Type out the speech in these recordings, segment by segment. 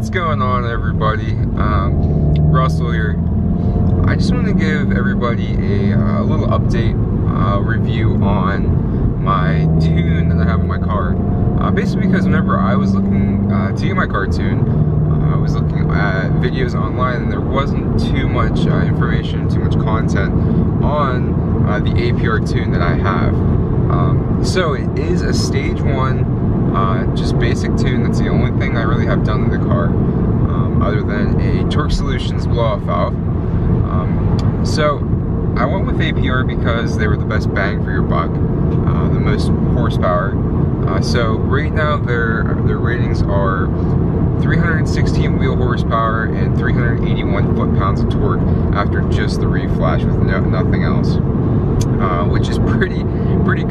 What's going on, everybody? Russell here. I just want to give everybody a little update review on my tune that I have in my car. Basically because whenever I was looking to get my car tuned, I was looking at videos online and there wasn't too much information, too much content on the APR tune that I have. So it is a stage 1, just basic tune. That's the only thing I really have done to the car, other than a Torque Solutions blow-off valve. So I went with APR because they were the best bang for your buck, the most horsepower. So right now their ratings are 316 wheel horsepower and 381 foot-pounds of torque after just the reflash with nothing else, which is pretty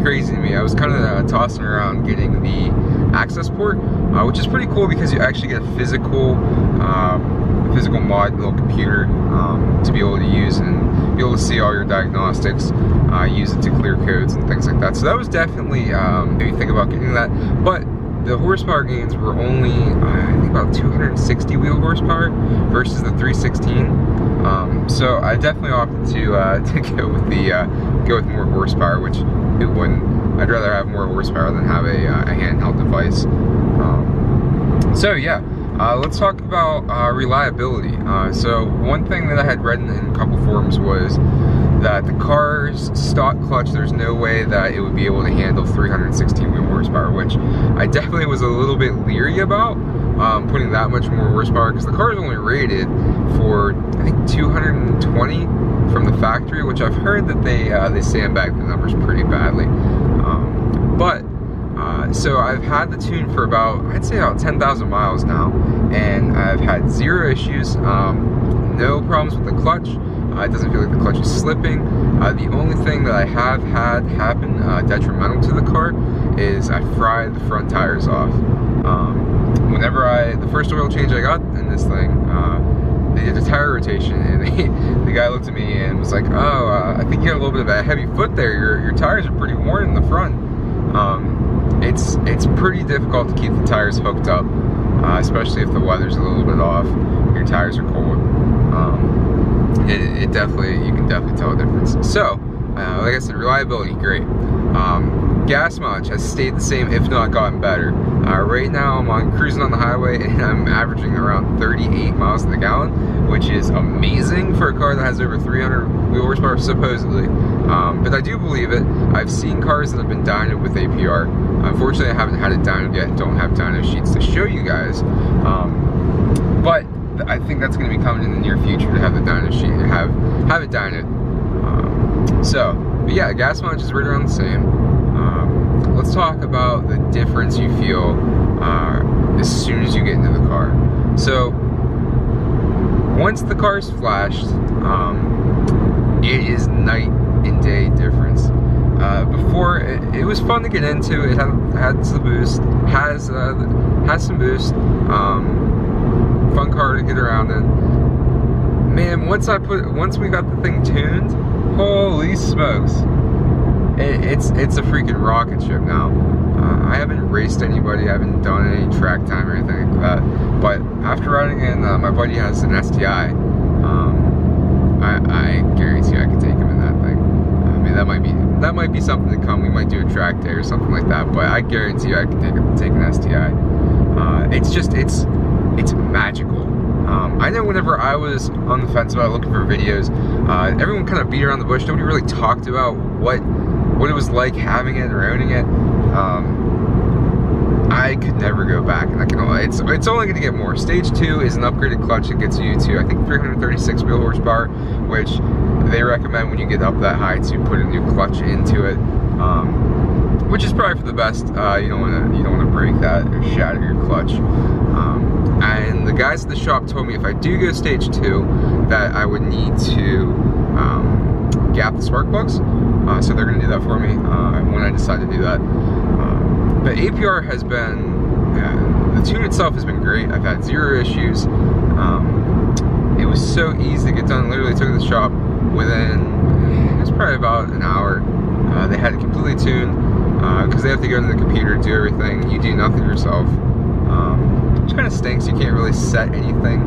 crazy to me. I was kind of tossing around getting the access port, which is pretty cool because you actually get a physical mod little computer to be able to use and be able to see all your diagnostics, use it to clear codes and things like that. So that was definitely maybe think about getting that, but the horsepower gains were only I think about 260 wheel horsepower versus the 316. So I definitely opted to go with more horsepower, which it wouldn't. I'd rather have more horsepower than have a handheld device. So yeah, let's talk about reliability. So one thing that I had read in a couple forums was that the car's stock clutch, there's no way that it would be able to handle 316 wheel horsepower, which I definitely was a little bit leery about, putting that much more horsepower, because the car is only rated for, I think, 220 from the factory, which I've heard that they sandbag the numbers pretty badly. So I've had the tune for about, I'd say about 10,000 miles now, and I've had zero issues, no problems with the clutch. It doesn't feel like the clutch is slipping. The only thing that I have had happen detrimental to the car is I fried the front tires off. Whenever the first oil change I got in this thing, they did a tire rotation, and the guy looked at me and was like, "Oh, I think you got a little bit of a heavy foot there. Your tires are pretty worn in the front." It's pretty difficult to keep the tires hooked up, especially if the weather's a little bit off, your tires are cold. You can definitely tell a difference. So, like I said, reliability, great. Gas mileage has stayed the same, if not gotten better. Right now I'm cruising on the highway and I'm averaging around 38 miles to the gallon, which is amazing for a car that has over 300 wheel horsepower, supposedly. But I do believe it. I've seen cars that have been dynoed with APR. Unfortunately, I haven't had it dynoed yet and don't have dyno sheets to show you guys. But I think that's going to be coming in the near future, to have the dyno sheet and have it dynoed. But yeah, gas mileage is right around the same. Let's talk about the difference you feel as soon as you get into the car. So once the car's flashed, it is night and day difference. Before it was fun to get into. It had some boost, has some boost. Fun car to get around in. Man, once we got the thing tuned, holy smokes, it's a freaking rocket ship now. I haven't raced anybody, I haven't done any track time or anything like that, but after riding in, my buddy has an STI. I guarantee I could take him in that thing. I mean, that might be something to come. We might do a track day or something like that, but I guarantee I could take an STI. It's magical. I know whenever I was on the fence about looking for videos, everyone kind of beat around the bush. Nobody really talked about what it was like having it or owning it. I could never go back, and it's only going to get more. Stage 2 is an upgraded clutch that gets you to, I think, 336 wheel horsepower, which they recommend when you get up that high to put a new clutch into it, which is probably for the best. You don't want to break that or shatter your clutch. And the guys at the shop told me if I do go stage 2, that I would need to gap the spark plugs. So they're going to do that for me when I decide to do that. But APR has been, the tune itself has been great. I've had zero issues. It was so easy to get done. Literally took it to the shop within, it was probably about an hour. They had it completely tuned because they have to go to the computer and do everything. You do nothing yourself. which kind of stinks. You can't really set anything.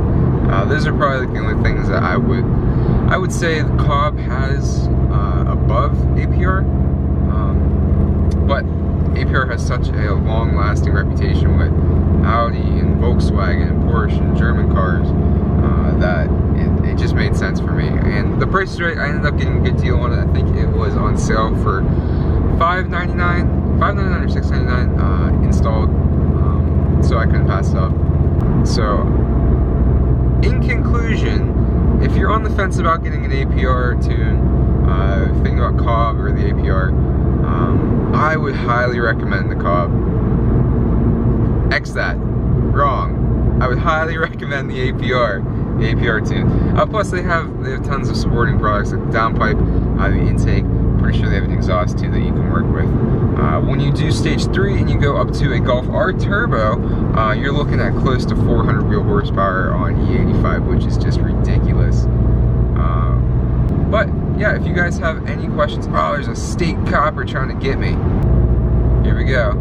Those are probably the only things that I would say the Cobb has above APR. But APR has such a long-lasting reputation with Audi and Volkswagen and Porsche and German cars that it just made sense for me. And the price is right. I ended up getting a good deal on it. I think it was on sale for $599 or $699 installed, so I couldn't pass it up. So, in conclusion, if you're on the fence about getting an APR tune, thinking about Cobb or the APR, I would highly recommend the Cobb. X that. Wrong. I would highly recommend the APR tune. Plus they have tons of supporting products like downpipe, the intake. Pretty sure they have an exhaust too that you can work with. When you do stage 3 and you go up to a Golf R Turbo, you're looking at close to 400 wheel horsepower on E85, which is just ridiculous. But yeah, if you guys have any questions, oh, there's a state copper trying to get me. Here we go.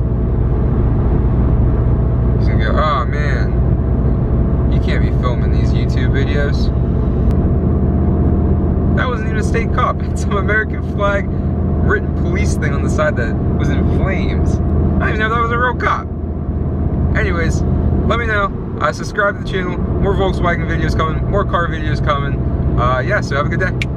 He's gonna go, oh man, you can't be filming these YouTube videos. That wasn't even a state cop. It's some American flag written police thing on the side that was in flames. I didn't even know that was a real cop. Anyways, let me know. Subscribe to the channel. More Volkswagen videos coming. More car videos coming. Yeah, so have a good day.